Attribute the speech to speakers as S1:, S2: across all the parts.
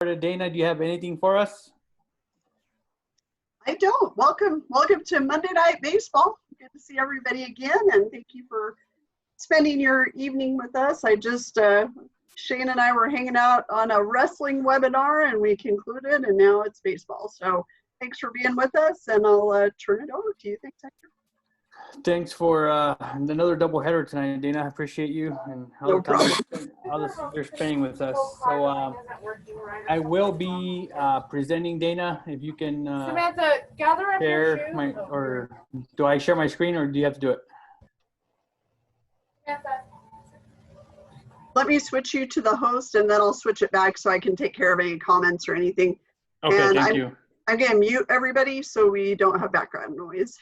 S1: Dana, do you have anything for us?
S2: I don't. Welcome to Monday Night Baseball. Good to see everybody again, and thank you for spending your evening with us. Shane and I were hanging out on a wrestling webinar, and we concluded, and now it's baseball. So thanks for being with us, and I'll turn it over to you. Thanks, Hector.
S1: Thanks for another doubleheader tonight, Dana. I appreciate you and
S2: No problem.
S1: all this you're spending with us. So I will be presenting, Dana. If you can
S3: Samantha, gather up your
S1: share
S3: shoes.
S1: or do I share my screen or do you have to do it?
S3: Samantha.
S2: Let me switch you to the host, and then I'll switch it back so I can take care of any comments or anything.
S1: Okay,
S2: And
S1: thank you.
S2: I'm going to mute everybody so we don't have background noise.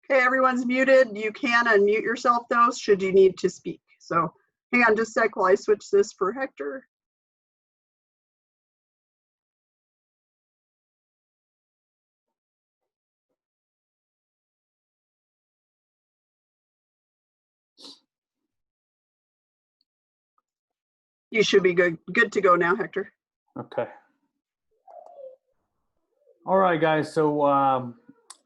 S2: Okay, everyone's muted. You can unmute yourself though, should you need to speak. So hang on just a sec while I switch this for Hector. You should be good to go now, Hector.
S1: Okay. All right, guys. So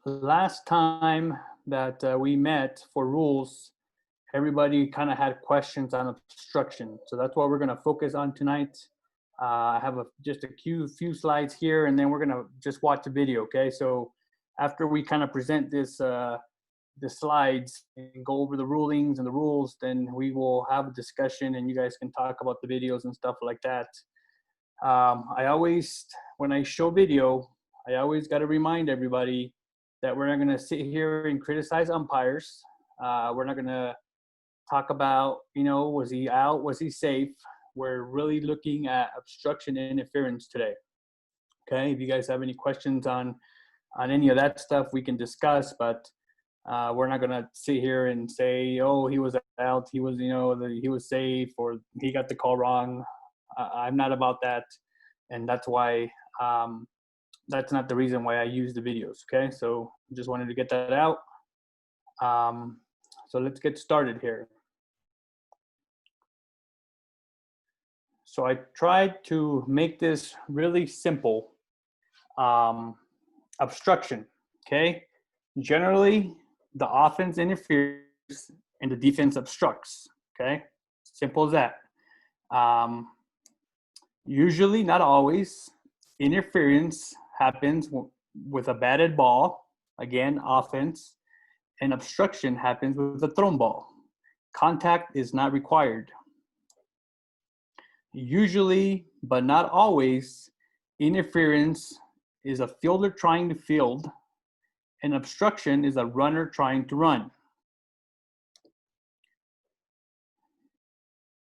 S1: last time that we met for rules, everybody kind of had questions on obstruction. So that's what we're going to focus on tonight. I have just a few slides here, and then we're going to just watch the video, okay? So after we kind of present the slides and go over the rulings and the rules, then we will have a discussion and you guys can talk about the videos and stuff like that. I always, when I show video, I always got to remind everybody that we're not going to sit here and criticize umpires. We're not going to talk about, was he out? Was he safe? We're really looking at obstruction and interference today. Okay, if you guys have any questions on any of that stuff, we can discuss, but we're not going to sit here and say, oh, he was out, he was, he was safe, or he got the call wrong. I'm not about that, and that's why that's not the reason why I use the videos. Okay, so just wanted to get that out. So let's get started here. So I tried to make this really simple. Obstruction, okay? Generally, the offense interferes and the defense obstructs, okay? Simple as that. Usually, not always, interference happens with a batted ball, again, offense, and obstruction happens with a thrown ball. Contact is not required. Usually, but not always, interference is a fielder trying to field, and obstruction is a runner trying to run.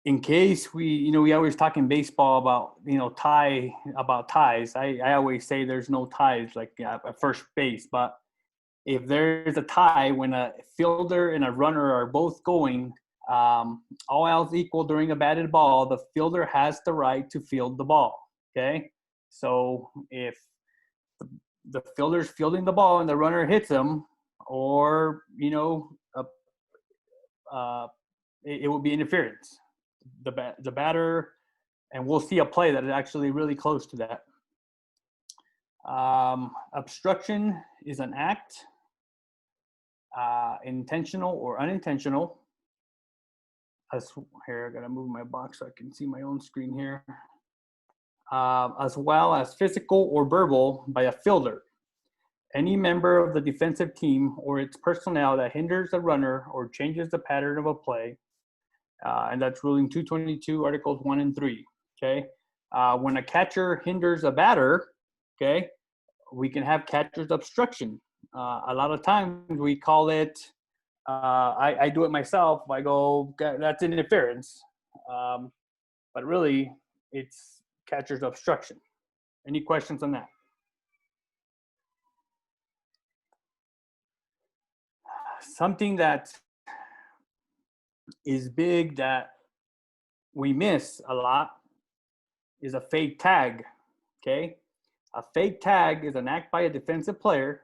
S1: In case we always talk in baseball about, ties. I always say there's no ties like at first base, but if there's a tie when a fielder and a runner are both going, all else equal during a batted ball, the fielder has the right to field the ball, okay? So if the fielder's fielding the ball and the runner hits him, or, it will be interference. The batter, and we'll see a play that is actually really close to that. Obstruction is an act, intentional or unintentional. Here, I gotta move my box so I can see my own screen here. As well as physical or verbal by a fielder. Any member of the defensive team or its personnel that hinders a runner or changes the pattern of a play, and that's ruling 222, Articles 1 and 3, okay? When a catcher hinders a batter, okay, we can have catcher's obstruction. A lot of times we call it, I do it myself. I go, that's interference. But really, it's catcher's obstruction. Any questions on that? Something that is big that we miss a lot is a fake tag, okay? A fake tag is an act by a defensive player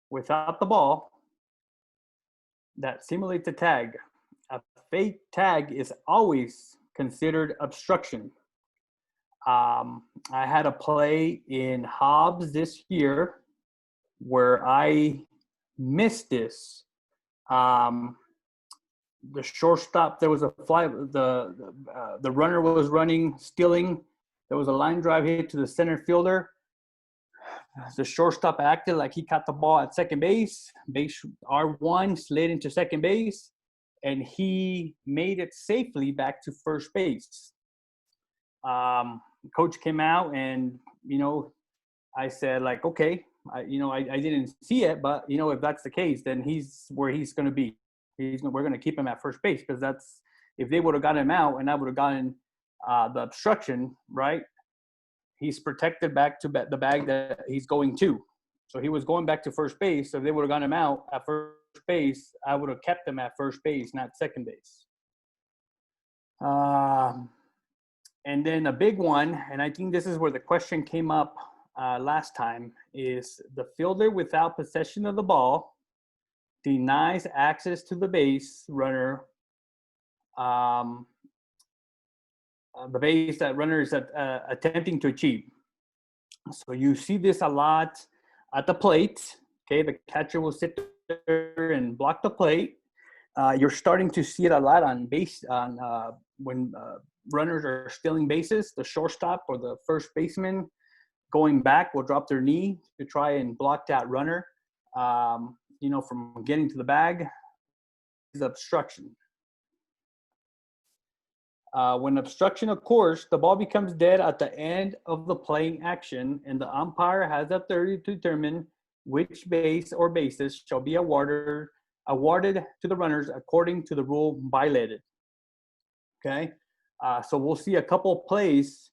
S1: without the ball that simulates a tag. A fake tag is always considered obstruction. I had a play in Hobbs this year where I missed this. The shortstop, there was a fly, the runner was running, stealing. There was a line drive hit to the center fielder. The shortstop acted like he caught the ball at second base. Base R1 slid into second base, and he made it safely back to first base. Coach came out, and I said, like, okay, I didn't see it, but if that's the case, then he's where he's going to be. We're going to keep him at first base, because that's, if they would have gotten him out and I would have gotten the obstruction, right? He's protected back to the bag that he's going to. So he was going back to first base. So if they would have gotten him out at first base, I would have kept him at first base, not second base. And then a big one, and I think this is where the question came up last time, is the fielder without possession of the ball denies access to the base runner, the base that runner is attempting to achieve. So you see this a lot at the plate. Okay, the catcher will sit there and block the plate. You're starting to see it a lot on base when runners are stealing bases. The shortstop or the first baseman going back will drop their knee to try and block that runner, from getting to the bag. Is obstruction. When obstruction occurs, the ball becomes dead at the end of the playing action, and the umpire has the authority to determine which base or bases shall be awarded to the runners according to the rule violated. Okay, so we'll see a couple plays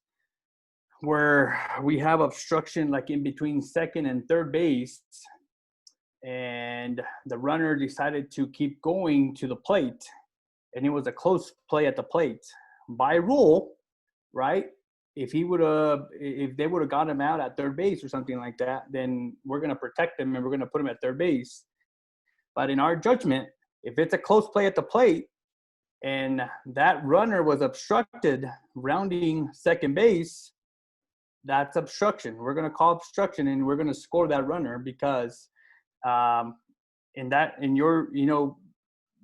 S1: where we have obstruction, like in between second and third base, and the runner decided to keep going to the plate, and it was a close play at the plate. By rule, right? If they would have got him out at third base or something like that, then we're going to protect him and we're going to put him at third base. But in our judgment, if it's a close play at the plate and that runner was obstructed rounding second base, that's obstruction. We're going to call obstruction, and we're going to score that runner because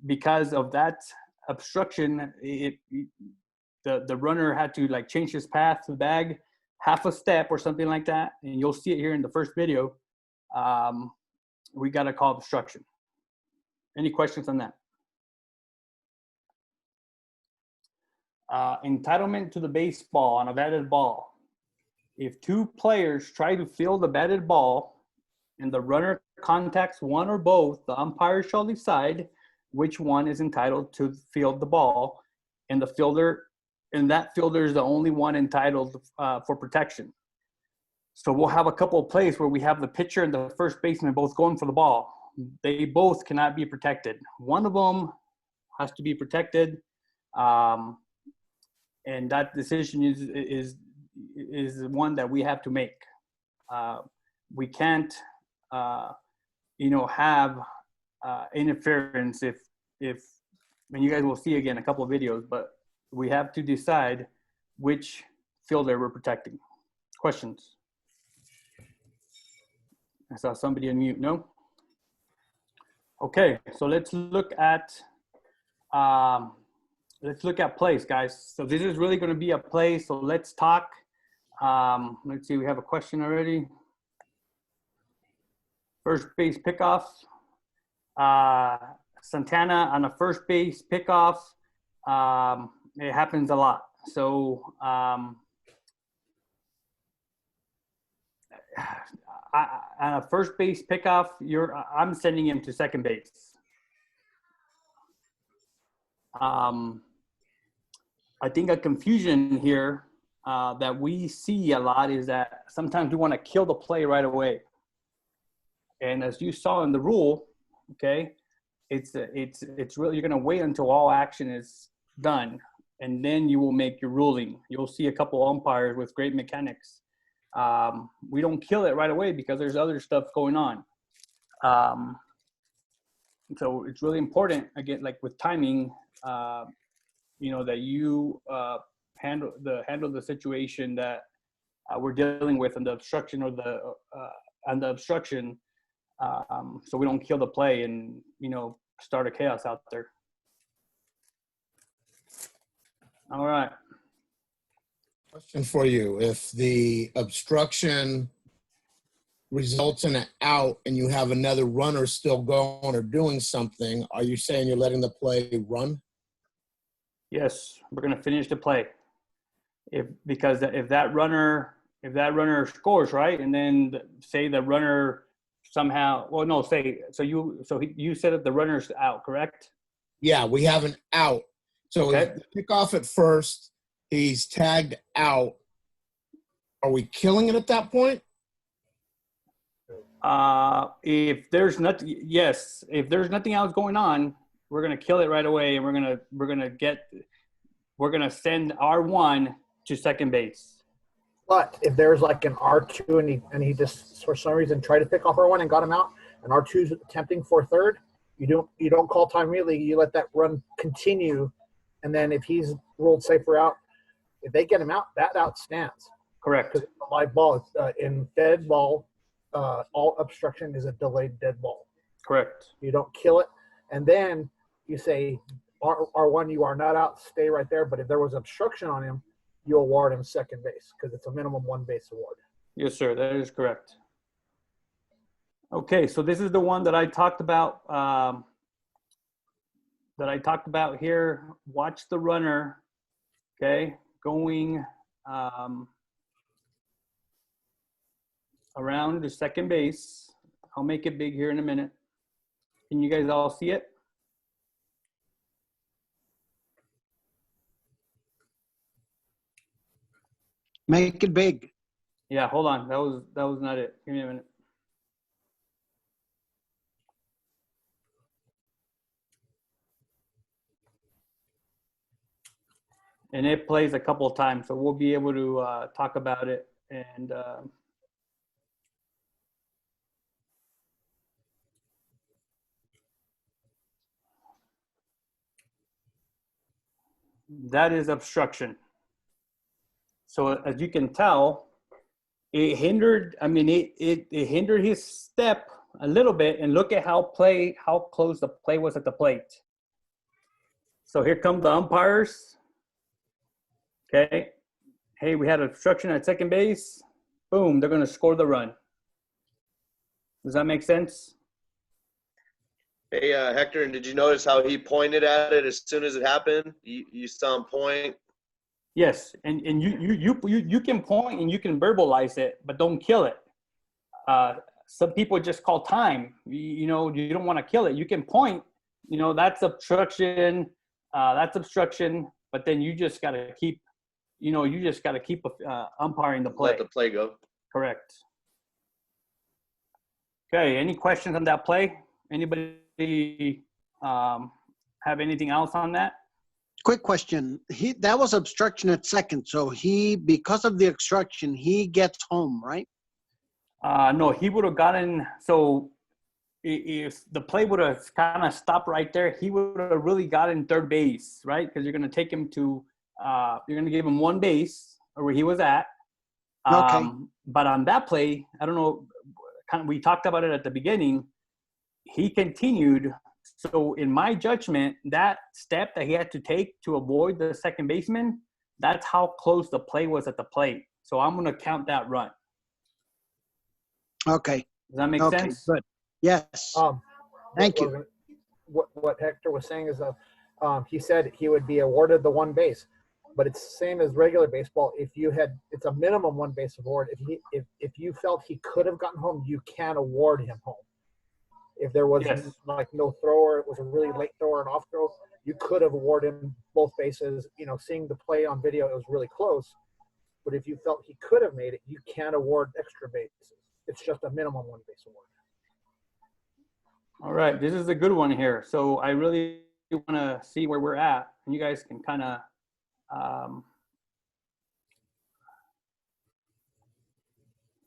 S1: because of that obstruction, the runner had to like change his path to the bag half a step or something like that, and you'll see it here in the first video. We got to call obstruction. Any questions on that? Entitlement to the baseball on a batted ball. If two players try to field the batted ball and the runner contacts one or both, the umpire shall decide which one is entitled to field the ball, and that fielder is the only one entitled for protection. So we'll have a couple of plays where we have the pitcher and the first baseman both going for the ball. They both cannot be protected. One of them has to be protected, and that decision is one that we have to make. We can't, have interference if, and you guys will see again a couple of videos, but we have to decide which fielder we're protecting. Questions? I saw somebody unmute. No? Okay, so let's look at plays, guys. So this is really going to be a play. So let's talk. Let's see. We have a question already. First base pickoff. Santana on a first base pickoff. It happens a lot. So on a first base pickoff, I'm sending him to second base. I think a confusion here that we see a lot is that sometimes we want to kill the play right away. And as you saw in the rule, okay, it's really, you're going to wait until all action is done, and then you will make your ruling. You'll see a couple umpires with great mechanics. We don't kill it right away because there's other stuff going on. So it's really important, again, like with timing, that you handle the situation that we're dealing with and the obstruction so we don't kill the play and start a chaos out there. All right.
S4: Question for you. If the obstruction results in an out and you have another runner still going or doing something, are you saying you're letting the play run?
S1: Yes, we're going to finish the play. Because if that runner scores, right, and then say the runner somehow, you said that the runner's out, correct?
S4: Yeah, we have an out. So
S1: Okay.
S4: if the kickoff at first, he's tagged out. Are we killing it at that point?
S1: If there's nothing, yes. If there's nothing else going on, we're gonna kill it right away, and we're gonna send R1 to second base.
S5: But if there's like an R2 and he just for some reason tried to pick off R1 and got him out, and R2's attempting for third, you don't call time immediately. You let that run continue, and then if he's ruled safer out, if they get him out, that out stands.
S1: Correct.
S5: Because live ball in dead ball, all obstruction is a delayed dead ball.
S1: Correct.
S5: You don't kill it, and then you say R1, you are not out. Stay right there. But if there was obstruction on him, you award him second base because it's a minimum one base award.
S1: Yes, sir. That is correct. Okay, so this is the one that I talked about. Here. Watch the runner. Okay, going around to second base. I'll make it big here in a minute. Can you guys all see it?
S6: Make it big.
S1: Yeah, hold on. That was not it. Give me a minute. And it plays a couple of times, so we'll be able to talk about it. And that is obstruction. So as you can tell, it hindered. I mean, it hindered his step a little bit. And look at how close the play was at the plate. So here come the umpires. Okay. Hey, we had obstruction at second base. Boom, they're going to score the run. Does that make sense?
S7: Hey, Hector, and did you notice how he pointed at it as soon as it happened? You saw him point.
S1: Yes, and you can point and you can verbalize it, but don't kill it. Some people just call time. You don't want to kill it. You can point. That's obstruction. But then you just got to keep. Umpiring the play.
S7: Let the play go.
S1: Correct. Okay. Any questions on that play? Anybody have anything else on that?
S6: Quick question. That was obstruction at second. So because of the obstruction, he gets home, right?
S1: No, he would have gotten. So if the play would have kind of stopped right there, he would have really gotten third base, right? Because you're going to take him to. You're going to give him one base where he was at.
S6: Okay.
S1: But on that play, I don't know. We talked about it at the beginning. He continued. So in my judgment, that step that he had to take to avoid the second baseman, that's how close the play was at the plate. So I'm going to count that run.
S6: Okay.
S1: Does that make sense?
S6: Good. Yes. Thank you.
S5: What Hector was saying is he said he would be awarded the one base, but it's the same as regular baseball. It's a minimum one base award. If you felt he could have gotten home, you can award him home. If there was like no thrower, it was a really late throw or an off throw, you could have awarded him both bases. Seeing the play on video, it was really close. But if you felt he could have made it, you can award extra bases. It's just a minimum one base award.
S1: All right, this is a good one here. So I really want to see where we're at, and you guys can kind of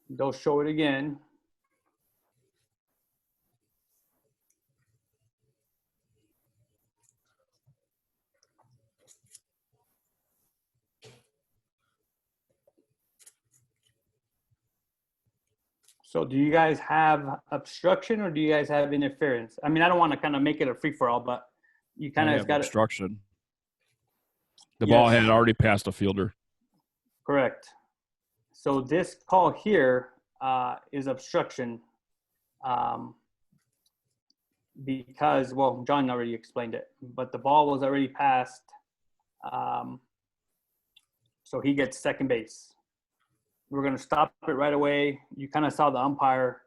S1: they'll show it again. So do you guys have obstruction or do you guys have interference? I mean, I don't want to kind of make it a free for all, but you kind
S8: I
S1: of
S8: have
S1: got it.
S8: obstruction. The ball
S1: Yes.
S8: had already passed a fielder.
S1: Correct. So this call here is obstruction because, well, John already explained it, but the ball was already passed. So he gets second base. We're going to stop it right away. You kind of saw the umpire.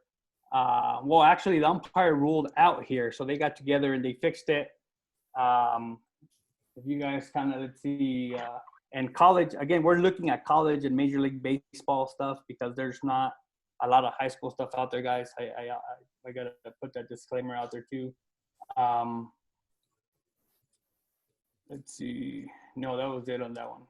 S1: Well, actually, the umpire ruled out here. So they got together and they fixed it. If you guys kind of, let's see, and college, again, we're looking at college and Major League Baseball stuff because there's not a lot of high school stuff out there, guys. I got to put that disclaimer out there too. Let's see. No, that was it on that one.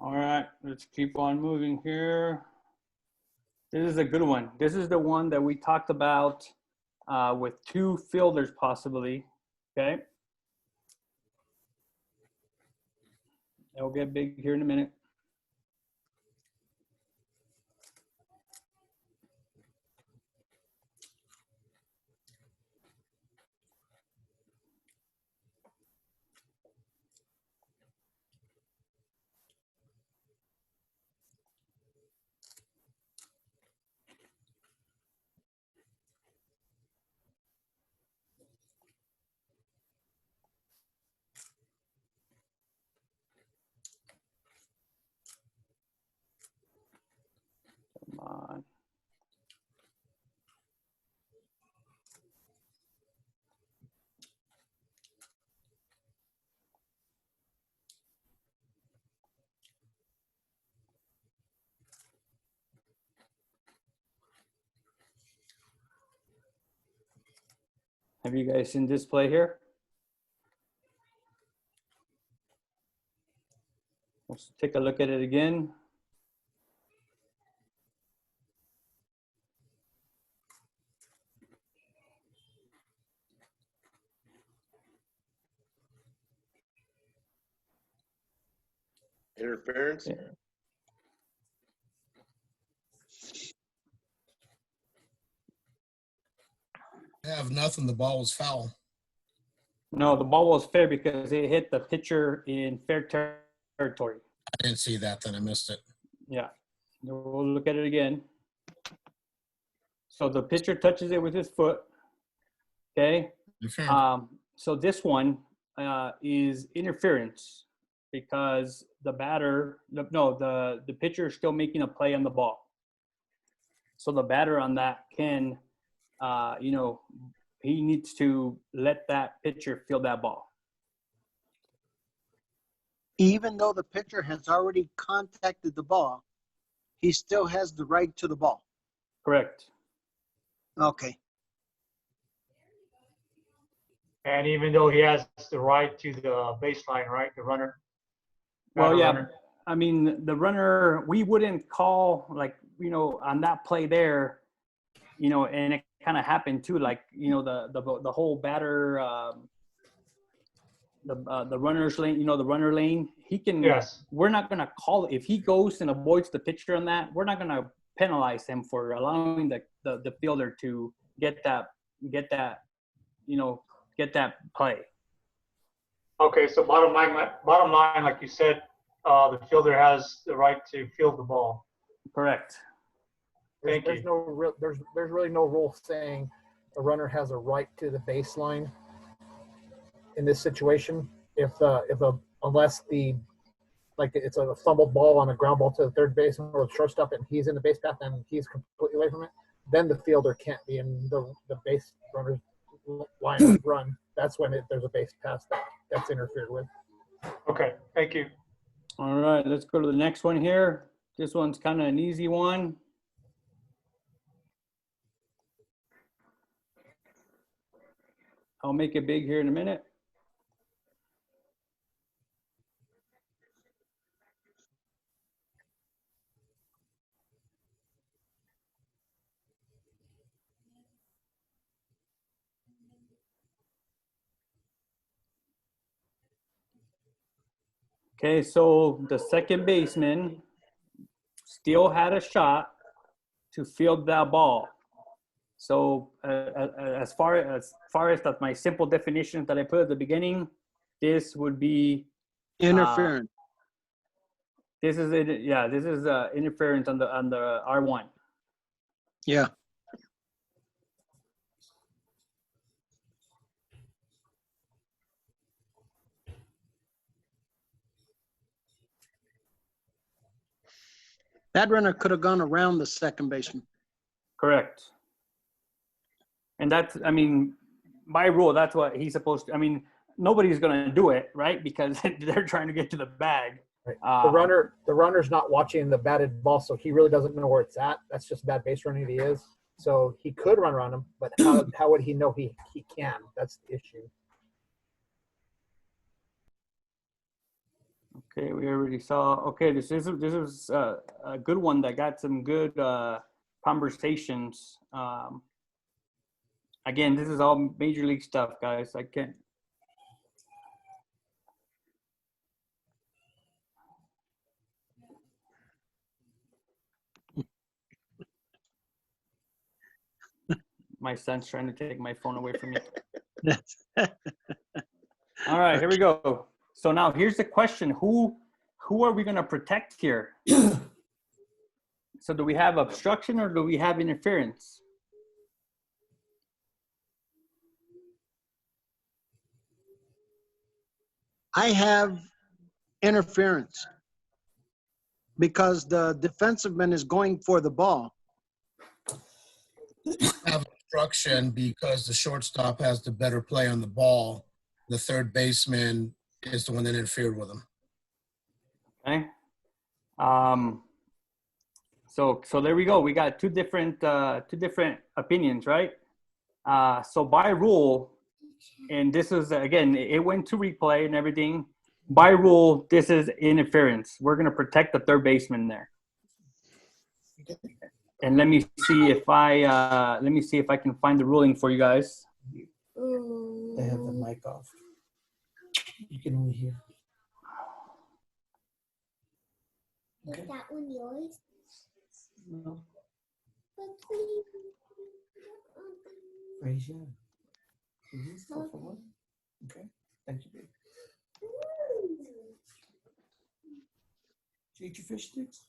S1: All right, let's keep on moving here. This is a good one. This is the one that we talked about with two fielders possibly, okay? It'll get big here in a minute. Come on. Have you guys seen this play here? Let's take a look at it again.
S7: Interference?
S4: I have nothing. The ball was foul.
S1: No, the ball was fair because it hit the pitcher in fair territory.
S4: I didn't see that, then I missed it.
S1: Yeah, we'll look at it again. So the pitcher touches it with his foot, okay? So this one is interference because the batter, the pitcher is still making a play on the ball. So the batter on that can, he needs to let that pitcher field that ball.
S6: Even though the pitcher has already contacted the ball, he still has the right to the ball.
S1: Correct.
S6: Okay.
S9: And even though he has the right to the baseline, right, the runner?
S1: Well, yeah.
S9: Runner.
S1: I mean, the runner, we wouldn't call on that play there, and it kind of happened too. Like, the whole batter, the runner's lane, the runner lane, he can.
S9: Yes.
S1: We're not gonna call it if he goes and avoids the pitcher on that. We're not gonna penalize him for allowing the fielder to get that play.
S9: Okay, so bottom line, like you said, the fielder has the right to field the ball.
S1: Correct.
S9: Thank
S5: There's
S9: you.
S5: there's really no rule saying a runner has a right to the baseline in this situation. Unless it's a fumbled ball on a ground ball to the third baseman or the shortstop and he's in the base path and he's completely away from it, then the fielder can't be in the base runner's line of run. That's when there's a base pass that's interfered with.
S9: Okay, thank you.
S1: All right, let's go to the next one here. This one's kind of an easy one. I'll make it big here in a minute. Okay, so the second baseman still had a shot to field that ball. So as far as that, my simple definition that I put at the beginning, this would be
S6: Interference.
S1: this is it. Yeah, this is interference on the R1.
S6: Yeah. That runner could have gone around the second baseman.
S1: Correct. And that's, I mean, by rule, that's what he's supposed to. I mean, nobody's gonna do it, right? Because they're trying to get to the bag.
S5: Right. The runner's not watching the batted ball, so he really doesn't know where it's at. That's just bad base running he is. So he could run around him, but how would he know he can? That's the issue.
S1: Okay, we already saw. Okay, this is a good one that got some good conversations. Again, this is all major league stuff, guys. I can't. My son's trying to take my phone away from me. All right, here we go. So now here's the question: Who are we going to protect here? So do we have obstruction or do we have interference?
S6: I have interference because the defensive is going for the ball.
S4: Have obstruction because the shortstop has the better play on the ball. The third baseman is the one that interfered with him.
S1: Okay. So there we go. We got two different opinions, right? So by rule, and this is again, it went to replay and everything. By rule, this is interference. We're gonna protect the third baseman there. And let me see if I can find the ruling for you guys.
S10: They have the mic off. You can only hear. Okay.
S11: Is that one yours?
S10: No.
S11: But please.
S10: Raise your hand. Is this for one? Okay. Thank you, baby. Did you eat your fish sticks?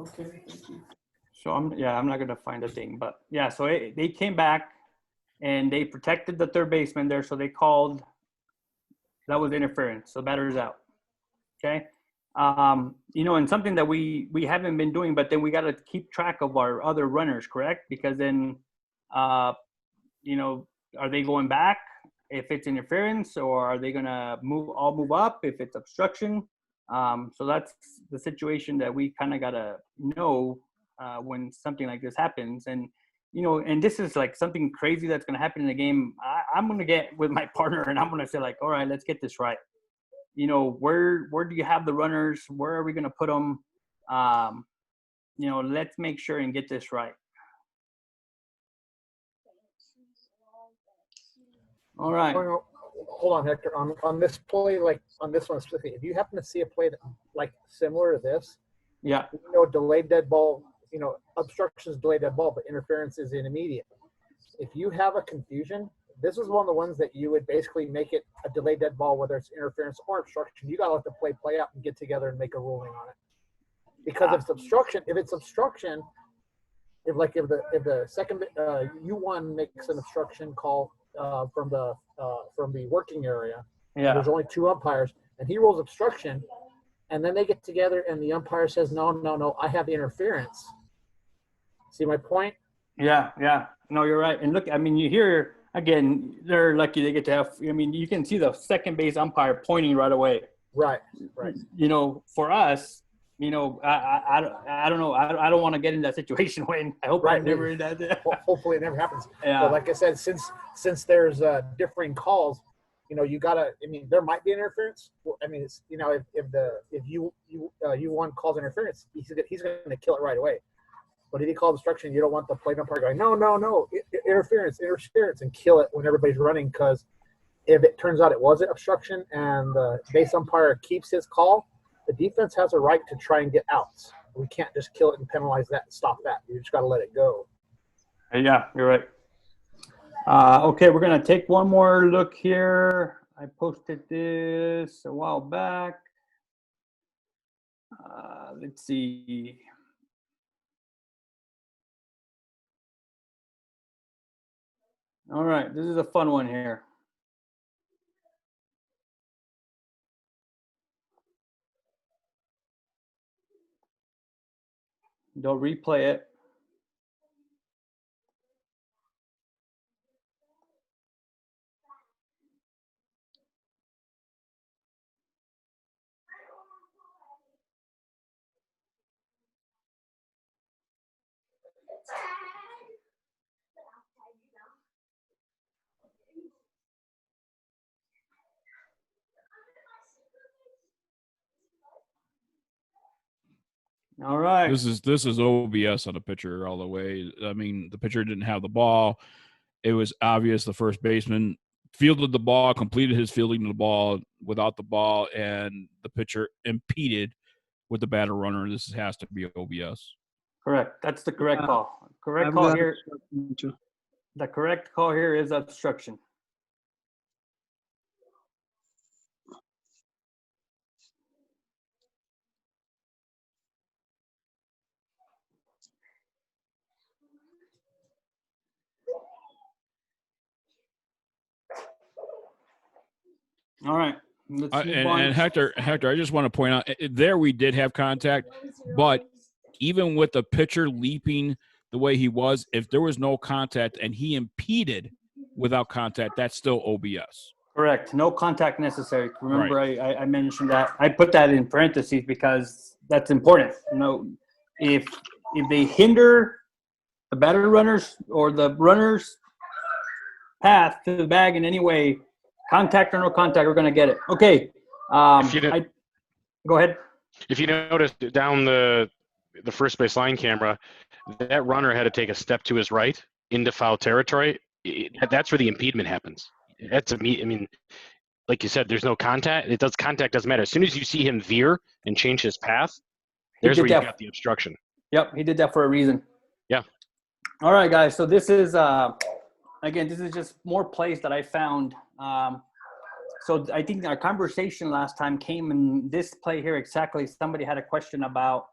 S10: Okay, thank you.
S1: So I'm not gonna find a thing, but yeah. So they came back and they protected the third baseman there. So they called. That was interference. So batter's out. Okay. And something that we haven't been doing, but then we got to keep track of our other runners, correct? Because then, are they going back if it's interference, or are they gonna move up if it's obstruction? So that's the situation that we kind of gotta know when something like this happens. And and this is like something crazy that's gonna happen in the game. I'm gonna get with my partner and I'm gonna say like, all right, let's get this right. Where do you have the runners? Where are we going to put them? Let's make sure and get this right. All right.
S5: Hold on, Hector. On this play, like on this one specifically, if you happen to see a play that, like similar to this,
S1: yeah,
S5: delayed dead ball, obstruction is delayed dead ball, but interference is in immediate. If you have a confusion, this is one of the ones that you would basically make it a delayed dead ball, whether it's interference or obstruction. You got to let the play out and get together and make a ruling on it. Because if it's obstruction, if the second U1 makes an obstruction call from the working area,
S1: yeah,
S5: there's only two umpires, and he rolls obstruction, and then they get together and the umpire says, no, I have the interference. See my point?
S1: Yeah. No, you're right. And look, I mean, you hear. Again, they're lucky they get to have. I mean, you can see the second base umpire pointing right away.
S5: Right.
S1: For us, I don't know. I don't want to get in that situation. When I hope I'm never in that.
S5: Hopefully, it never happens.
S1: Yeah.
S5: But like I said, since there's differing calls, you gotta. I mean, there might be interference. I mean, it's if you one calls interference, he's gonna kill it right away. But if you call obstruction, you don't want the plate umpire going, no, interference, and kill it when everybody's running because if it turns out it wasn't obstruction and the base umpire keeps his call, the defense has a right to try and get outs. We can't just kill it and penalize that and stop that. You just got to let it go.
S1: Yeah, you're right. Okay, we're gonna take one more look here. I posted this a while back. Let's see. All right, this is a fun one here. Don't replay it. All right.
S8: This is OBS on the pitcher all the way. I mean, the pitcher didn't have the ball. It was obvious the first baseman fielded the ball, completed his fielding of the ball without the ball, and the pitcher impeded with the batter runner. This has to be OBS.
S1: Correct. That's the correct call. Correct
S6: I've
S1: call
S6: got
S1: here.
S6: obstruction too.
S1: The correct call here is obstruction. All right. Let's move on.
S8: And Hector, I just want to point out there we did have contact, but even with the pitcher leaping the way he was, if there was no contact and he impeded without contact, that's still OBS.
S1: Correct. No contact necessary. Remember, right. I mentioned that. I put that in parentheses because that's important. If they hinder the batter runners or the runner's path to the bag in any way, contact or no contact, we're going to get it. Okay. Go ahead.
S12: If you notice down the first base line camera, that runner had to take a step to his right into foul territory. That's where the impediment happens. I mean, like you said, there's no contact. Contact doesn't matter. As soon as you see him veer and change his path, there's where you got the obstruction.
S1: Yep, he did that for a reason.
S12: Yeah.
S1: All right, guys. So this is again, this is just more plays that I found. So I think our conversation last time came in this play here exactly. Somebody had a question about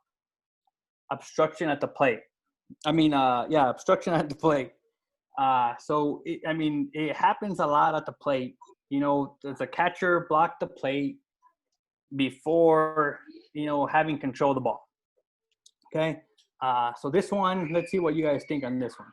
S1: obstruction at the plate. Obstruction at the plate. It happens a lot at the plate. Does a catcher block the plate before, having control of the ball? Okay. So this one, let's see what you guys think on this one.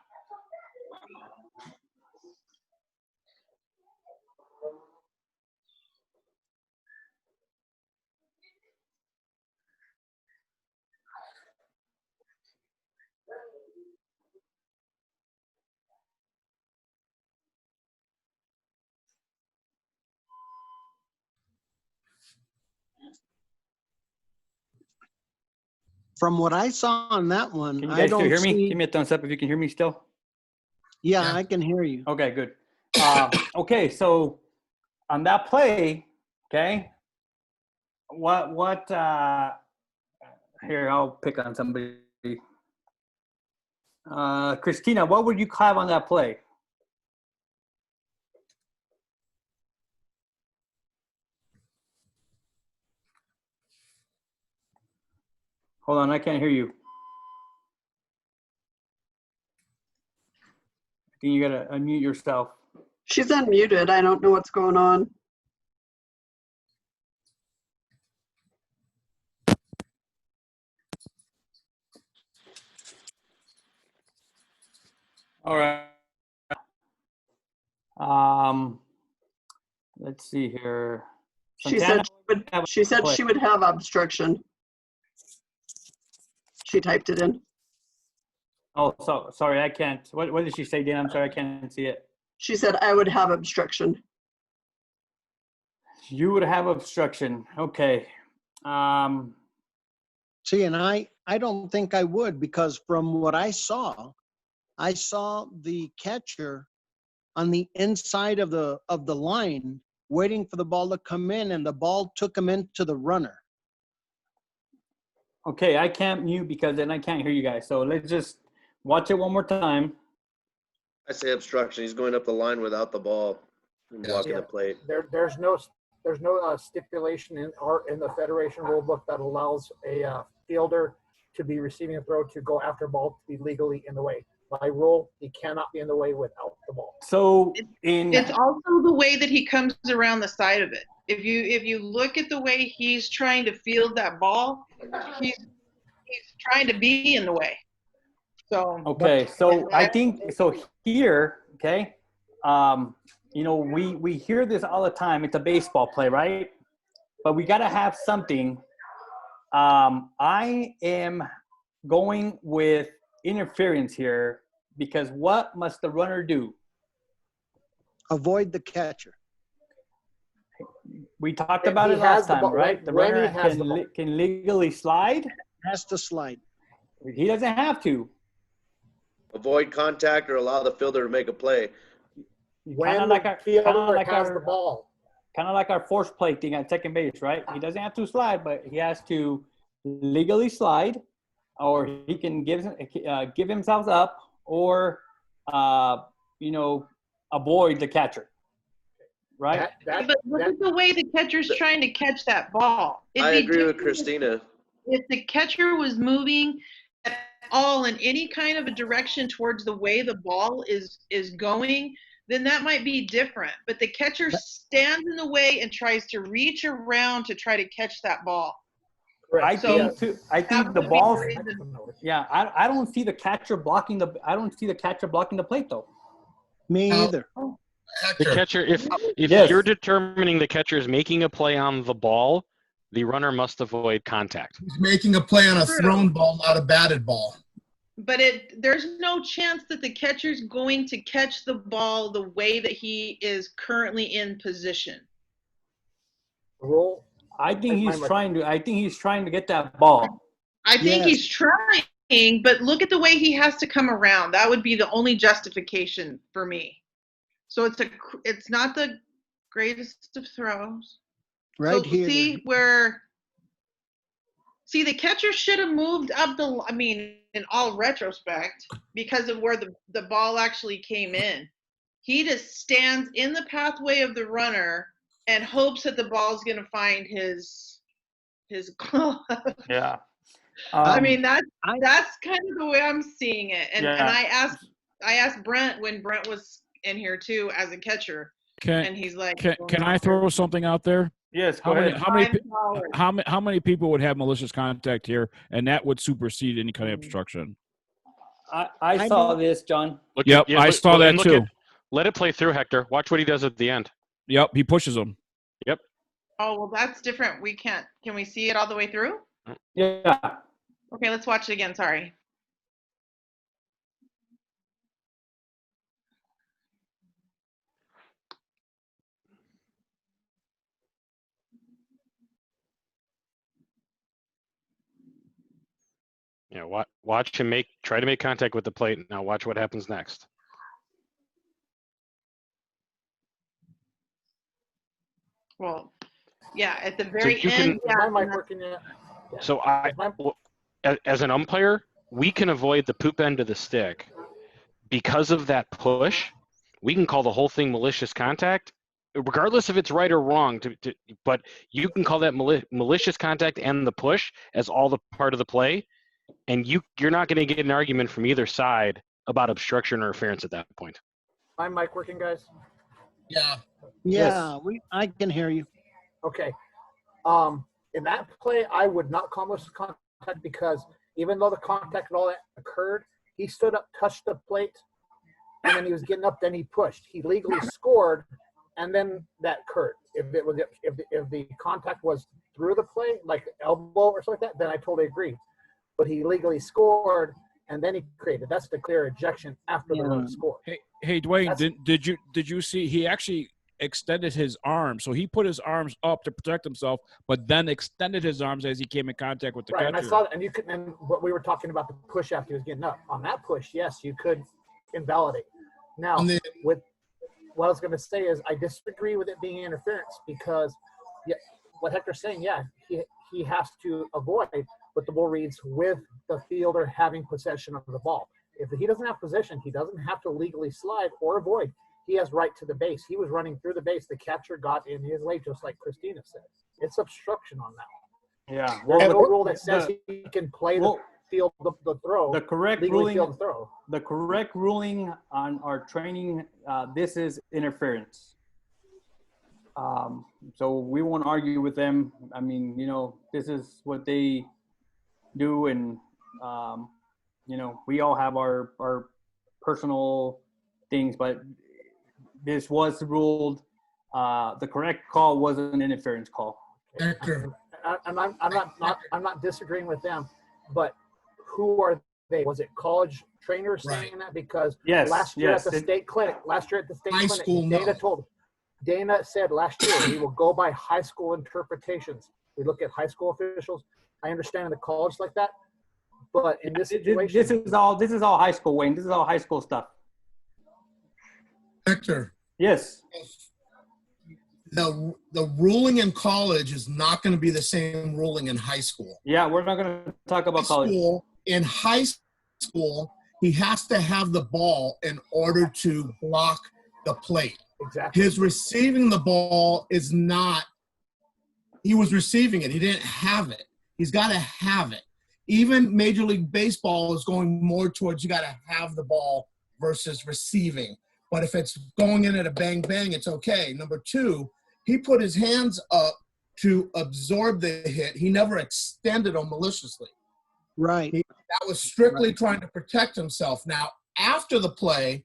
S6: From what I saw on that one,
S1: Can you guys still hear me? Give me a thumbs up if you can hear me still.
S6: Yeah, I can hear you.
S1: Okay, good. Okay, so on that play, okay, here, I'll pick on somebody. Christina, what would you have on that play? Hold on, I can't hear you. I think you gotta unmute yourself.
S2: She's unmuted. I don't know what's going on.
S1: All right. Let's see here.
S2: She said she would have obstruction. She typed it in.
S1: Oh, so sorry, I can't. What did she say, Dan? I'm sorry, I can't see it.
S2: She said I would have obstruction.
S1: You would have obstruction. Okay.
S6: See, and I don't think I would, because from what I saw the catcher on the inside of the line, waiting for the ball to come in, and the ball took him into the runner.
S1: Okay, I can't mute because then I can't hear you guys. So let's just watch it one more time.
S7: I say obstruction. He's going up the line without the ball and blocking
S5: Yeah.
S7: the plate.
S5: There's no stipulation in the Federation rule book that allows a fielder to be receiving a throw to go after ball to be legally in the way. By rule, he cannot be in the way without the ball.
S1: So
S13: It's also the way that he comes around the side of it. If you look at the way he's trying to field that ball, he's trying to be in the way. So
S1: okay, so I think so here, okay, you know, we hear this all the time. It's a baseball play, right? But we got to have something. I am going with interference here because what must the runner do?
S6: Avoid the catcher.
S1: We talked about it last time, right? The
S5: when
S1: runner
S5: he has the ball.
S1: can legally slide.
S6: Has to slide.
S1: He doesn't have to.
S7: Avoid contact or allow the fielder to make a play.
S5: When
S1: like
S5: the
S1: our-
S5: fielder
S1: kinda like
S5: has
S1: our-
S5: the ball.
S1: Kind of like our force play thing at second base, right? He doesn't have to slide, but he has to legally slide, or he can give himself up, or you know, avoid the catcher, right?
S13: but look at the way the catcher's trying to catch that ball.
S7: I agree with Christina.
S13: If the catcher was moving at all in any kind of a direction towards the way the ball is going, then that might be different. But the catcher stands in the way and tries to reach around to try to catch that ball.
S1: I think the ball. Yeah, I don't see the catcher blocking the. I don't see the catcher blocking the plate though.
S6: Me either.
S12: The catcher, if
S1: Yes.
S12: you're determining the catcher is making a play on the ball, the runner must avoid contact.
S4: He's making a play on a thrown ball, not a batted ball.
S13: But there's no chance that the catcher's going to catch the ball the way that he is currently in position.
S5: Rule.
S1: I think he's trying to. I think he's trying to get that ball.
S13: I think he's trying, but look at the way he has to come around. That would be the only justification for me. So it's not the greatest of throws.
S6: Right
S13: so
S6: here.
S13: See, the catcher should have moved up in all retrospect, because of where the ball actually came in. He just stands in the pathway of the runner and hopes that the ball's going to find his glove.
S1: Yeah.
S13: I mean, that's kind of the way I'm seeing it. And
S1: Yeah.
S13: and I asked Brent when Brent was in here too as a catcher, and he's like,
S8: Can I throw something out there?
S1: Yes,
S8: How
S1: go
S8: many,
S1: ahead.
S8: how many people would have malicious contact here, and that would supersede any kind of obstruction?
S1: I saw this, John.
S8: Yep, I saw that too.
S12: Let it play through, Hector. Watch what he does at the end.
S8: Yep, he pushes him.
S12: Yep.
S13: Oh, well, that's different. Can we see it all the way through?
S1: Yeah.
S13: Okay, let's watch it again. Sorry.
S12: Yeah, watch him try to make contact with the plate. Now watch what happens next.
S13: Well, yeah, at the very
S12: you
S13: end.
S12: can-
S5: Is my mic working yet?
S12: So as an umpire, we can avoid the poop end of the stick because of that push. We can call the whole thing malicious contact, regardless if it's right or wrong. But you can call that malicious contact and the push as all the part of the play, and you're not going to get an argument from either side about obstruction or interference at that point.
S5: My mic working, guys?
S6: Yeah.
S5: Yes.
S6: I can hear you.
S5: Okay. In that play, I would not call malicious contact because even though the contact and all that occurred, he stood up, touched the plate, and then he was getting up. Then he pushed. He legally scored, and then that occurred. If the contact was through the plate, like elbow or something like that, then I totally agree. But he legally scored, and then he created. That's the clear ejection after the run scored.
S8: Hey, Dwayne, did you see he actually extended his arms? So he put his arms up to protect himself, but then extended his arms as he came in contact with the
S5: Right,
S8: catcher.
S5: and I saw that, and what we were talking about the push after he was getting up. On that push, yes, you could invalidate. Now with what I was going to say is I disagree with it being interference because what Hector's saying, he has to avoid, but the ball reads with the fielder having possession of the ball. If he doesn't have possession, he doesn't have to legally slide or avoid. He has right to the base. He was running through the base. The catcher got in his way, just like Christina said. It's obstruction on that.
S1: Yeah.
S5: There's no rule that says he can play the field the throw.
S1: The correct
S5: legally
S1: ruling.
S5: field the throw.
S1: The correct ruling on our training. This is interference. So we won't argue with them. I mean, this is what they do, and we all have our personal things, but this was ruled. The correct call was an interference call.
S5: I'm not disagreeing with them, but who are they? Was it college trainers saying that? Because last year at the state clinic, Dana said last year he will go by high school interpretations. We look at high school officials. I understand in the college like that, but in this situation,
S1: this is all high school, Wayne. This is all high school stuff.
S4: Hector.
S1: Yes.
S4: The ruling in college is not going to be the same ruling in high school.
S1: Yeah, we're not going to talk about college.
S4: In high school, he has to have the ball in order to block the plate.
S5: Exactly.
S4: His receiving the ball is not, he was receiving it. He didn't have it. He's got to have it. Even Major League Baseball is going more towards you got to have the ball versus receiving. But if it's going in at a bang, bang, it's okay. Number two, he put his hands up to absorb the hit. He never extended them maliciously.
S6: Right.
S4: That was strictly trying to protect himself. Now, after the play,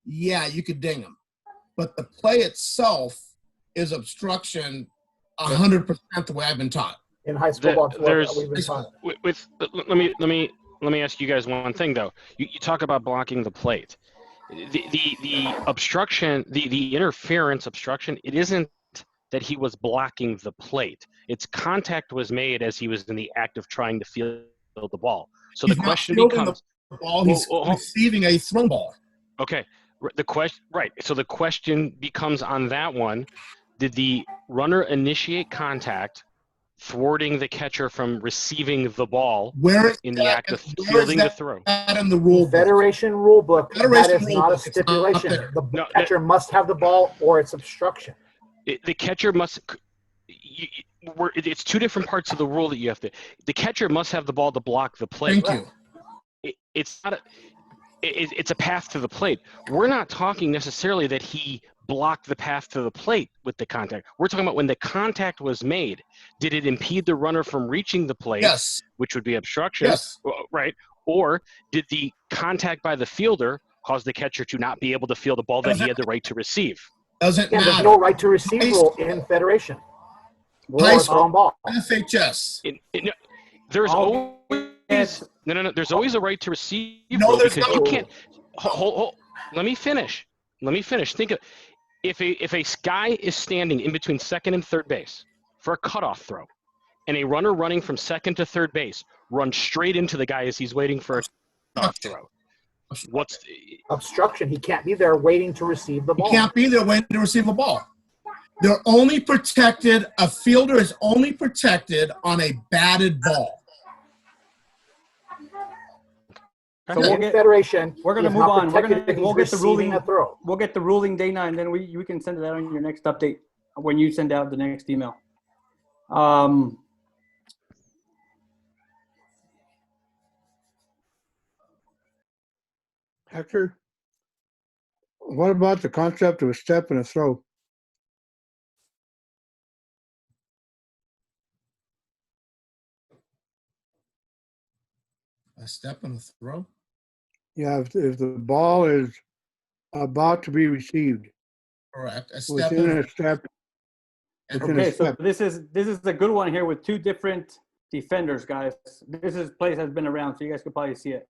S4: yeah, you could ding him. But the play itself is obstruction 100% the way I've been taught.
S5: In high school ball,
S12: we've been taught. Let me ask you guys one thing though. You talk about blocking the plate. The obstruction, the interference obstruction, it isn't that he was blocking the plate. Its contact was made as he was in the act of trying to field the ball. So the question becomes,
S4: the ball, he's receiving a thrown ball.
S12: Okay. The question, right. So the question becomes on that one, did the runner initiate contact thwarting the catcher from receiving the ball in the act of fielding the throw?
S4: In the rule
S5: Federation rule book, that is not a stipulation. The catcher must have the ball or it's obstruction.
S12: The catcher must, it's two different parts of the rule that you have to, the catcher must have the ball to block the play.
S4: Thank you.
S12: It's not it's a path to the plate. We're not talking necessarily that he blocked the path to the plate with the contact. We're talking about when the contact was made, did it impede the runner from reaching the plate,
S4: yes,
S12: which would be obstruction,
S4: yes,
S12: right? Or did the contact by the fielder cause the catcher to not be able to field a ball that he had the right to receive?
S4: Doesn't matter.
S5: There's no right to receive rule in Federation.
S4: High school ball. FHS.
S12: There's always there's always a right to receive
S4: rule because
S12: you can't. Hold, let me finish. Think of if a guy is standing in between second and third base for a cutoff throw, and a runner running from second to third base runs straight into the guy as he's waiting for a cutoff throw. What's
S5: obstruction? He can't be there waiting to receive the ball.
S4: He can't be there waiting to receive a ball. They're only protected. A fielder is only protected on a batted ball.
S1: So we'll get
S5: Federation.
S1: We're going to move on. We'll get the ruling.
S5: Throw.
S1: We'll get the ruling, Dana, and then we can send it out on your next update when you send out the next email.
S14: Hector, what about the concept of a step and a throw?
S4: A step and a throw?
S14: Yeah, if the ball is about to be received.
S4: Correct. A step
S14: within a step.
S1: Okay, so this is a good one here with two different defenders, guys. This place has been around, so you guys could probably see it.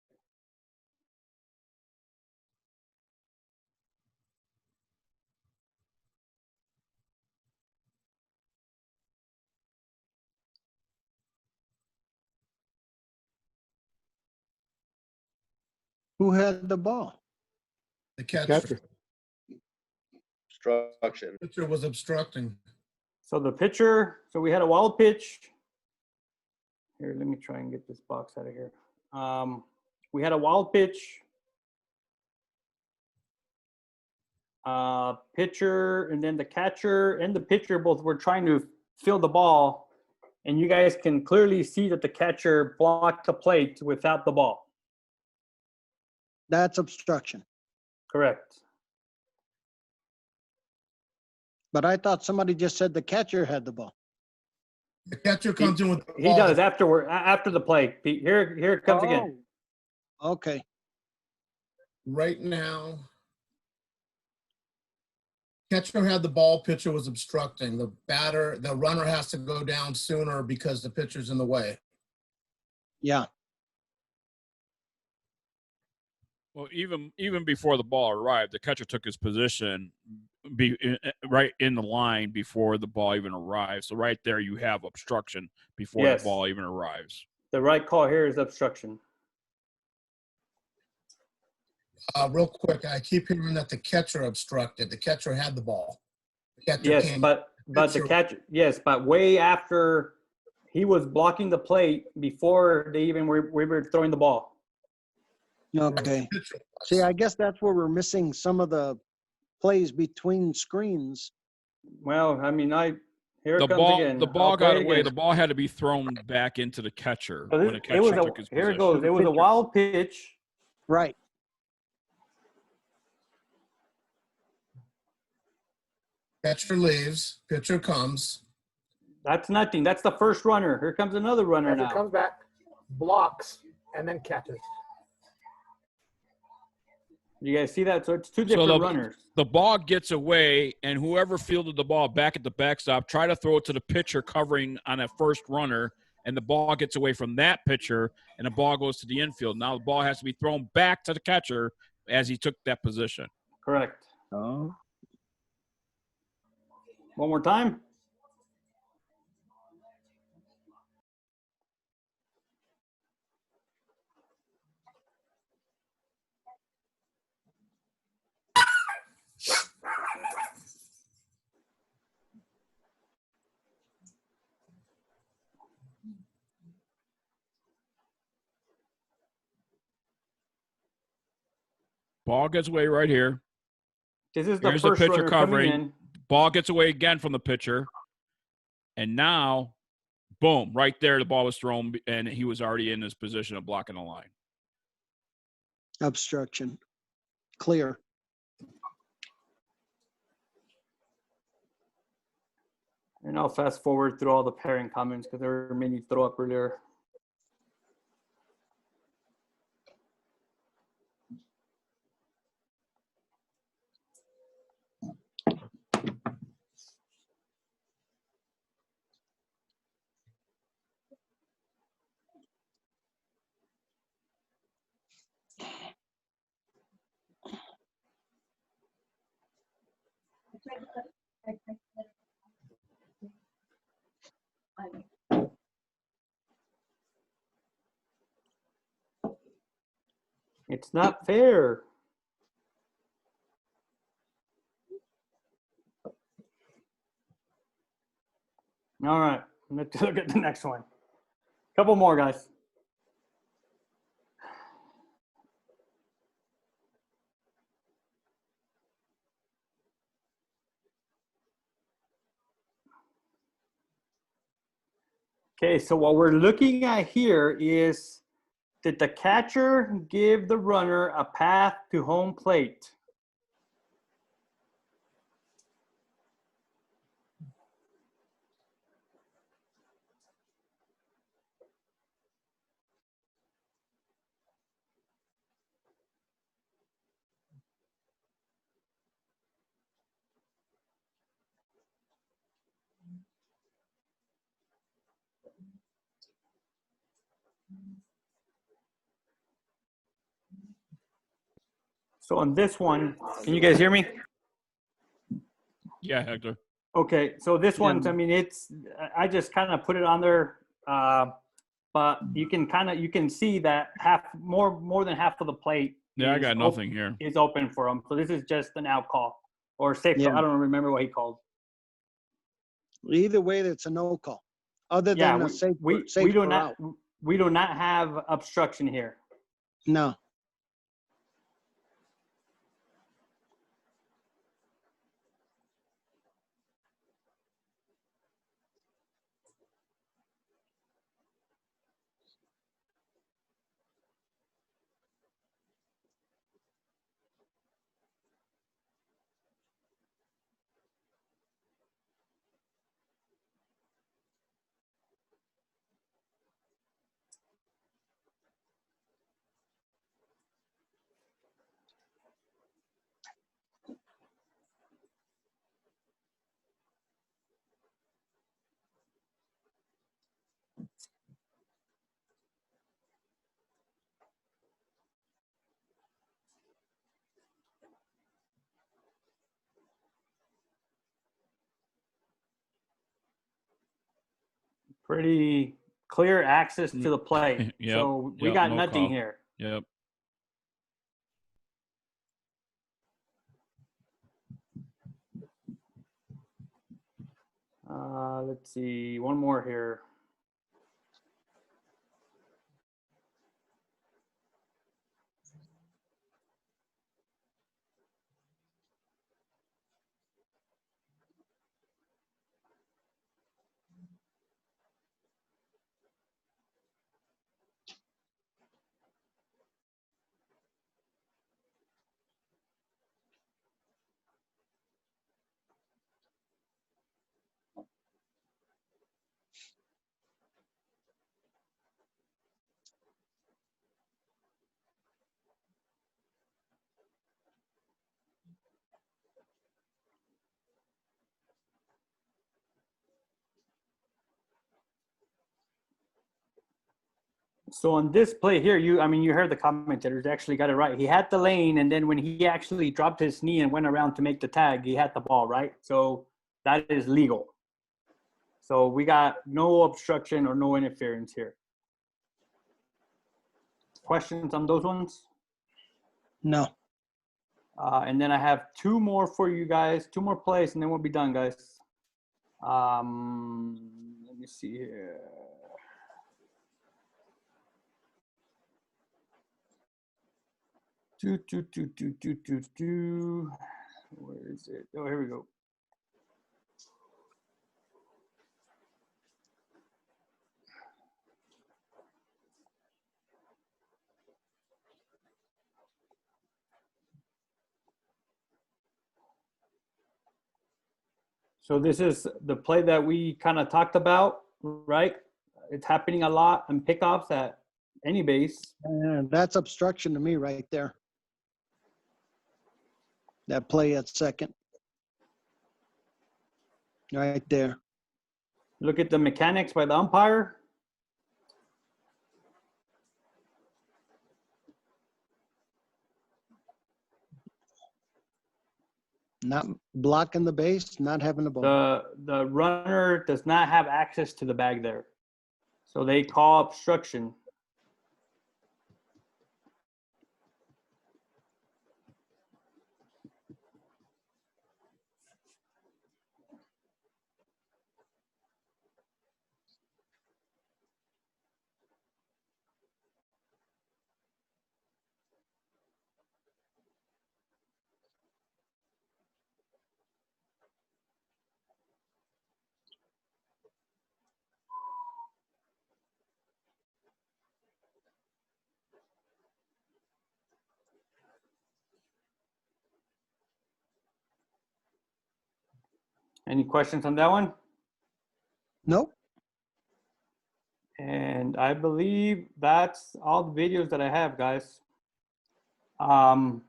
S6: Who had the ball?
S4: The catcher.
S7: obstruction.
S4: Pitcher was obstructing.
S1: So the pitcher, so we had a wild pitch. Here, let me try and get this box out of here. We had a wild pitch. Pitcher, and then the catcher and the pitcher both were trying to field the ball. And you guys can clearly see that the catcher blocked the plate without the ball.
S6: That's obstruction.
S1: Correct.
S6: But I thought somebody just said the catcher had the ball.
S4: The catcher comes in with the
S1: He
S4: ball.
S1: does after the play. Here it comes again.
S6: Okay.
S4: Right now, catcher had the ball, pitcher was obstructing. The runner has to go down sooner because the pitcher's in the way.
S6: Yeah.
S8: Well, even before the ball arrived, the catcher took his position right in the line before the ball even arrives. So right there, you have obstruction before
S1: Yes.
S8: the ball even arrives.
S1: The right call here is obstruction.
S4: Real quick, I keep hearing that the catcher obstructed. The catcher had the ball. The catcher
S1: Yes,
S4: came.
S1: but the catcher, yes, but way after he was blocking the plate before they even were throwing the ball.
S6: Okay. See, I guess that's where we're missing some of the plays between screens.
S1: Well, I mean, here
S8: The
S1: it comes
S8: ball,
S1: again.
S8: the
S1: I'll
S8: ball
S1: play
S8: got
S1: it
S8: away.
S1: again.
S8: The ball had to be thrown back into the catcher
S1: So
S8: when the catcher took his
S1: here it
S8: position.
S1: goes. It was a wild pitch.
S6: Right.
S4: Catcher leaves, pitcher comes.
S1: That's nothing. That's the first runner. Here comes another runner
S5: As it
S1: now.
S5: comes back, blocks, and then catches.
S1: You guys see that? So it's two different runners.
S8: The ball gets away, and whoever fielded the ball back at the backstop try to throw it to the pitcher covering on that first runner, and the ball gets away from that pitcher, and the ball goes to the infield. Now the ball has to be thrown back to the catcher as he took that position.
S1: Correct.
S6: Oh.
S1: One more time.
S8: Ball gets away right here.
S1: This is the
S8: Here's
S1: first
S8: the pitcher
S1: runner coming
S8: covering.
S1: in.
S8: Ball gets away again from the pitcher. And now, boom, right there, the ball was thrown, and he was already in his position of blocking the line.
S6: Obstruction. Clear.
S1: And I'll fast forward through all the pairing comments because there were many throw up earlier. It's not fair. All right, let's look at the next one. Couple more, guys. Okay, so what we're looking at here is, did the catcher give the runner a path to home plate? So on this one, can you guys hear me?
S8: Yeah, Hector.
S1: Okay, so this one's, I mean, I just kind of put it on there, but you can see that more than half of the plate.
S8: Yeah, I got nothing
S1: open,
S8: here.
S1: is open for them. So this is just an out call. or safe.
S6: Yeah.
S1: I don't remember what he called.
S6: Either way, it's a no call. Other
S1: Yeah,
S6: than a safe
S1: we do not
S6: route.
S1: we do not have obstruction here.
S6: No.
S1: Pretty clear access to the plate.
S8: Yep,
S1: So we
S8: yep,
S1: got
S8: no
S1: nothing
S8: call.
S1: here.
S8: Yep.
S1: Let's see, one more here. So on this play here, you heard the commentators actually got it right. He had the lane, and then when he actually dropped his knee and went around to make the tag, he had the ball, right? So that is legal. So we got no obstruction or no interference here. Questions on those ones?
S6: No.
S1: And then I have two more for you guys, two more plays, and then we'll be done, guys. Let me see here. Where is it? Oh, here we go. So this is the play that we kind of talked about, right? It's happening a lot in pickoffs at any base.
S6: That's obstruction to me right there. That play at second. Right there.
S1: Look at the mechanics by the umpire.
S6: Not blocking the base, not having the ball.
S1: The runner does not have access to the bag there. So they call obstruction. Any questions on that one?
S6: Nope.
S1: And I believe that's all the videos that I have, guys. So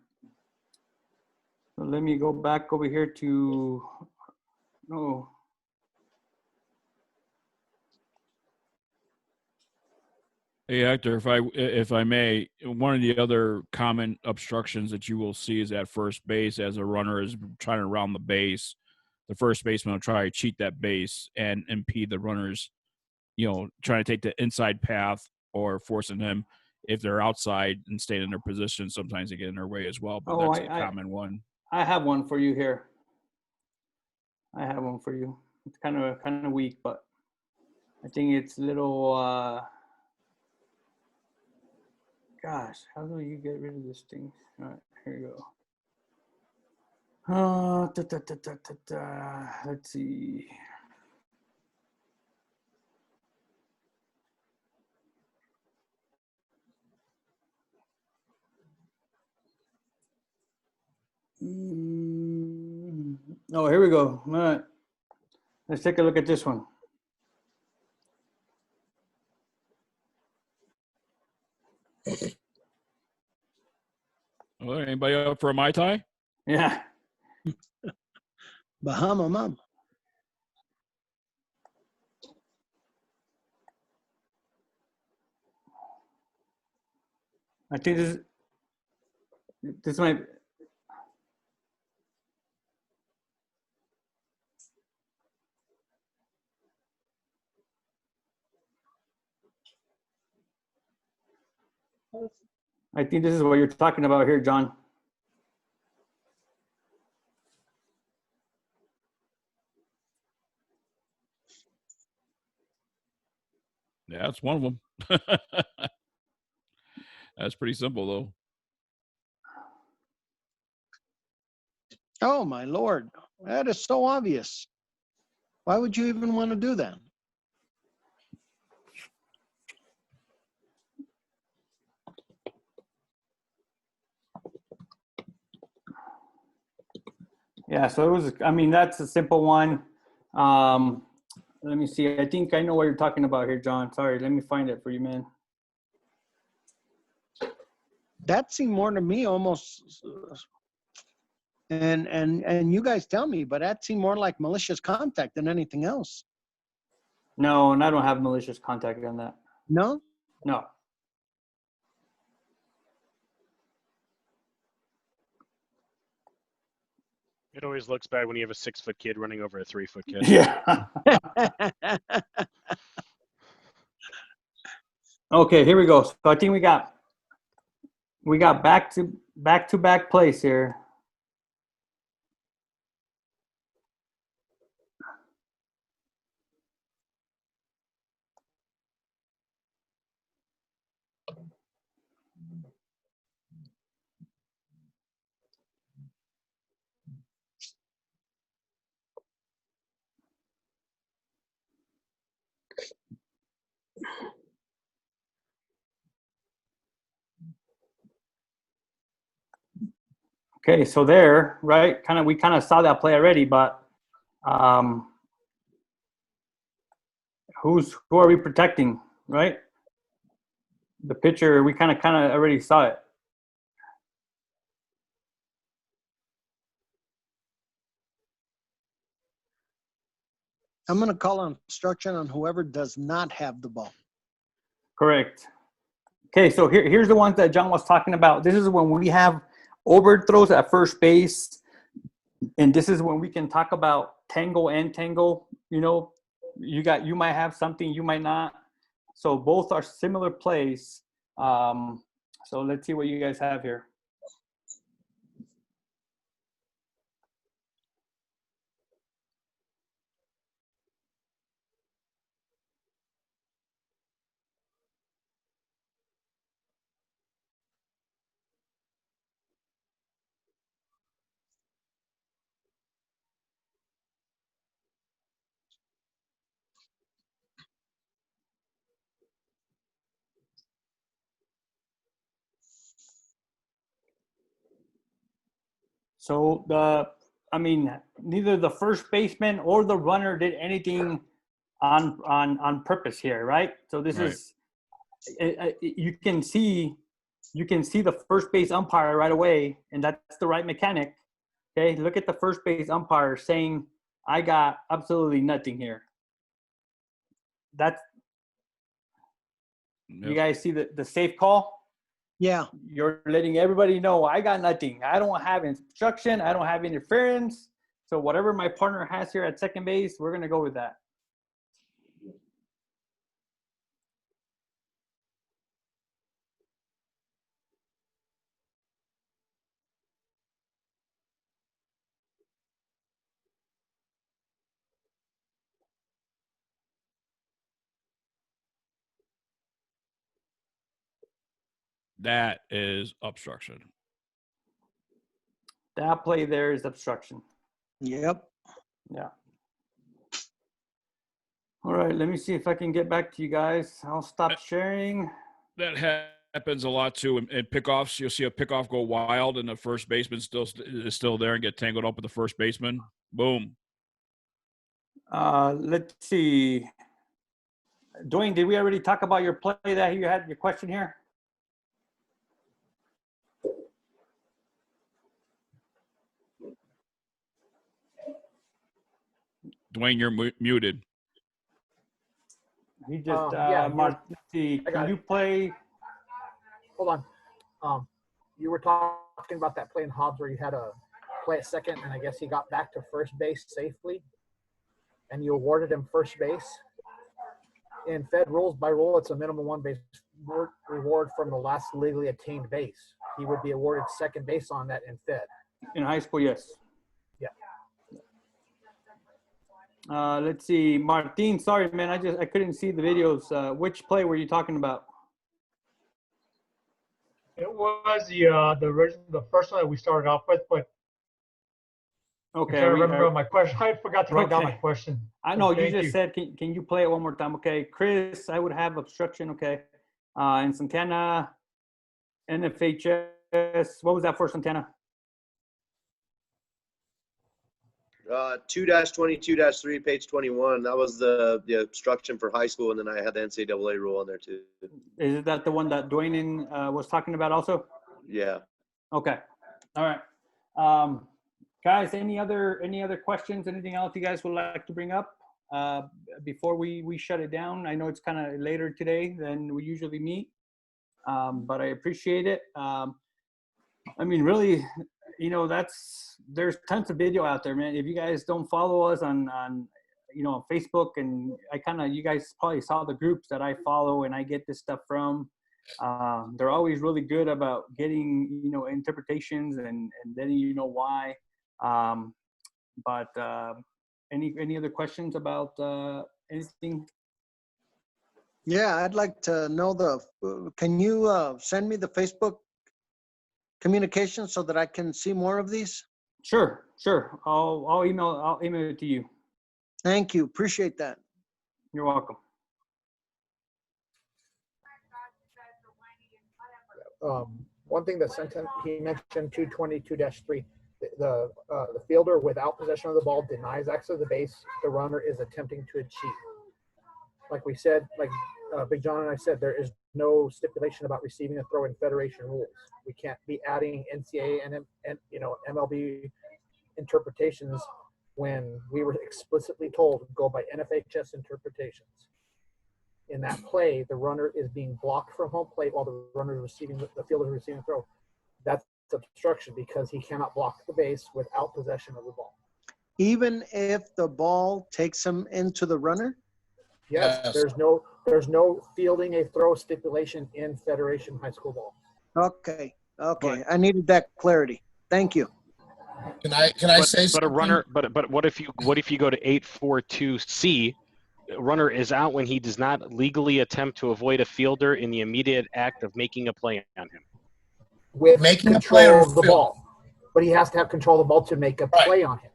S1: let me go back over here to, oh.
S8: Hey Hector, if I may, one of the other common obstructions that you will see is at first base as a runner is trying to round the base. The first baseman will try to cheat that base and impede the runners, trying to take the inside path or forcing them if they're outside and staying in their position. Sometimes they get in their way as well, but that's a common one.
S1: I have one for you here. I have one for you. It's kind of weak, but I think it's little. Gosh, how do you get rid of this thing? All right, here you go. Let's see. Oh, here we go. All right. Let's take a look at this one.
S8: Well, anybody up for a Mai Tai?
S1: Yeah.
S6: Bahama Mama.
S1: I think this might. I think this is what you're talking about here, John.
S8: Yeah, that's one of them. That's pretty simple, though.
S6: Oh my Lord, that is so obvious. Why would you even want to do that?
S1: Yeah, so it was, I mean, that's a simple one. Let me see. I think I know what you're talking about here, John. Sorry, let me find it for you, man.
S6: That seemed more to me almost, and you guys tell me, but that seemed more like malicious contact than anything else.
S1: No, and I don't have malicious contact on that.
S6: No?
S1: No.
S12: It always looks bad when you have a 6-foot kid running over a 3-foot kid.
S1: Yeah. Okay, here we go. So I think we got back to back place here. Okay, so there, right? We kind of saw that play already, but who are we protecting, right? The pitcher, we kind of already saw it.
S6: I'm going to call on obstruction on whoever does not have the ball.
S1: Correct. Okay, so here's the ones that John was talking about. This is when we have overthrows at first base, and this is when we can talk about tangle and tangle. You know, you might have something, you might not. So both are similar plays. So let's see what you guys have here. So neither the first baseman or the runner did anything on purpose here, right? So this is you can see the first base umpire right away, and that's the right mechanic. Okay, look at the first base umpire saying, "I got absolutely nothing here." That's you guys see the safe call.
S6: Yeah.
S1: You're letting everybody know I got nothing. I don't have obstruction. I don't have interference. So whatever my partner has here at second base, we're going to go with that.
S8: That is obstruction.
S1: That play there is obstruction.
S6: Yep.
S1: Yeah. All right, let me see if I can get back to you guys. I'll stop sharing.
S8: That happens a lot too in pickoffs. You'll see a pickoff go wild, and the first baseman is still there and get tangled up with the first baseman. Boom.
S1: Let's see. Dwayne, did we already talk about your play that you had your question here?
S8: Dwayne, you're muted.
S1: He just,
S5: Yeah,
S1: let's see,
S5: I got
S1: can you
S5: it.
S1: play?
S5: Hold on. You were talking about that play in Hobbs where you had a play at second, and I guess he got back to first base safely, and you awarded him first base. In Fed rules, by rule, it's a minimum one base reward from the last legally attained base. He would be awarded second base on that in Fed.
S1: In high school, yes.
S5: Yeah.
S1: Let's see, Martin, sorry, man, I couldn't see the videos. Which play were you talking about?
S9: It was the first one that we started off with, but
S1: Okay.
S9: I'm trying to remember my question. I forgot to write down my question.
S1: I know, you
S9: Thank
S1: just said, can you play it one more time? Okay, Chris, I would have obstruction, okay. And Santana, NFHS, what was that for Santana?
S7: 2-22-3, page 21. That was the obstruction for high school, and then I had the NCAA rule on there too.
S1: Is that the one that Dwayne was talking about also?
S7: Yeah.
S1: Okay, all right. Guys, any other questions? Anything else you guys would like to bring up before we shut it down? I know it's kind of later today than we usually meet, but I appreciate it. I mean, really, you know, there's tons of video out there, man. If you guys don't follow us on you know, on Facebook, and you guys probably saw the groups that I follow and I get this stuff from. They're always really good about getting, you know, interpretations and letting you know why. But any other questions about anything?
S6: Yeah, I'd like to know can you send me the Facebook communication so that I can see more of these?
S1: Sure. I'll email it to you.
S6: Thank you. Appreciate that.
S1: You're welcome.
S5: One thing that he mentioned 222-3, the fielder without possession of the ball denies access to the base. The runner is attempting to achieve. Like we said, Big John and I said, there is no stipulation about receiving a throw in Federation rules. We can't be adding NCAA and you know, MLB interpretations when we were explicitly told to go by NFHS interpretations. In that play, the runner is being blocked from home plate while the runner is the fielder is receiving a throw. That's obstruction because he cannot block the base without possession of the ball.
S6: Even if the ball takes him into the runner?
S5: Yes. There's no fielding a throw stipulation in Federation high school ball.
S6: Okay. I needed that clarity. Thank you.
S4: Can I say something?
S12: But a runner, but what if you go to 842C? Runner is out when he does not legally attempt to avoid a fielder in the immediate act of making a play on him.
S5: With
S4: making
S5: control of the ball. But he has to have control of the ball to make a play on him.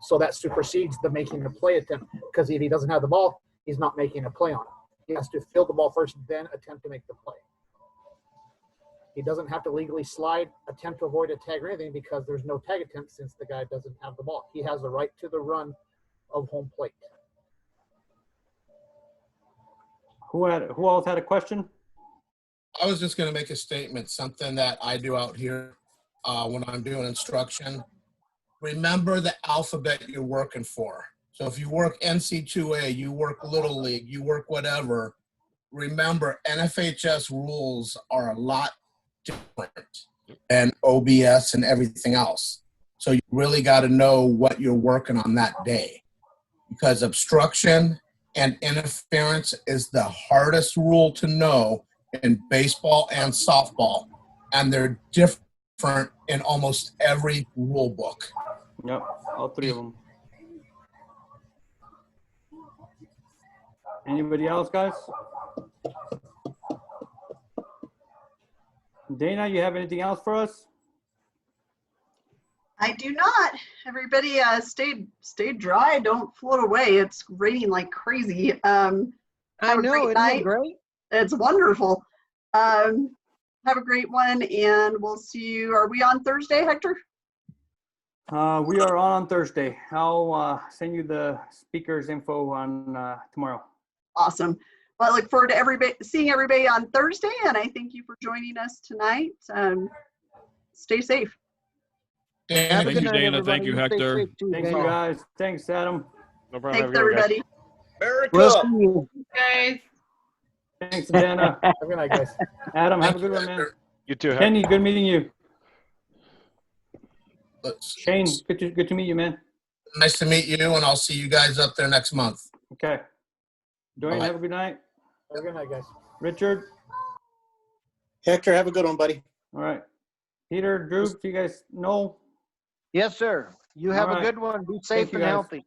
S5: So that supersedes the making a play attempt, because if he doesn't have the ball, he's not making a play on it. He has to field the ball first, then attempt to make the play. He doesn't have to legally slide, attempt to avoid a tag or anything, because there's no tag attempt since the guy doesn't have the ball. He has the right to the run of home plate.
S1: Who else had a question?
S4: I was just going to make a statement, something that I do out here when I'm doing instruction. Remember the alphabet you're working for. So if you work NC2A, you work Little League, you work whatever, remember NFHS rules are a lot different than OBS and everything else. So you really got to know what you're working on that day, because obstruction and interference is the hardest rule to know in baseball and softball, and they're different in almost every rule book.
S1: Yep, all three of them. Anybody else, guys? Dana, you have anything else for us?
S2: I do not. Everybody stay dry. Don't float away. It's raining like crazy.
S6: I
S2: Have a
S6: know,
S2: great
S6: isn't
S2: night.
S6: it great?
S2: It's wonderful. Have a great one, and we'll see you. Are we on Thursday, Hector?
S1: We are on Thursday. I'll send you the speakers info on tomorrow.
S2: Awesome. Well, I look forward to seeing everybody on Thursday, and I thank you for joining us tonight. Stay safe.
S6: Have a
S8: Thank
S6: good
S8: you,
S6: night,
S8: Dana.
S6: everybody.
S8: Thank you,
S6: Stay
S8: Hector.
S6: safe too,
S1: Thank you,
S6: Dana.
S1: guys. Thanks, Adam.
S12: No problem. Have
S2: Thanks,
S12: a good one, guys.
S2: everybody.
S6: We'll
S7: America.
S6: see you.
S13: Guys.
S1: Thanks, Dana.
S5: Have a good night, guys.
S1: Adam, have a
S4: Thank
S1: good
S4: you,
S1: one, man.
S4: Hector.
S12: You too, Hector.
S1: Kenny, good meeting you.
S4: Let's-
S1: Shane, good to meet you, man.
S4: Nice to meet you, and I'll see you guys up there next month.
S1: Okay. Dwayne,
S4: Bye-bye.
S1: have a good night.
S5: Have a good night, guys.
S1: Richard,
S10: Hector, have a good one, buddy.
S1: all right. Peter, Drew, do you guys know?
S6: Yes, sir. You have
S1: All
S6: a
S1: right.
S6: good one. Be safe
S1: you,
S6: and
S1: guys.
S6: healthy.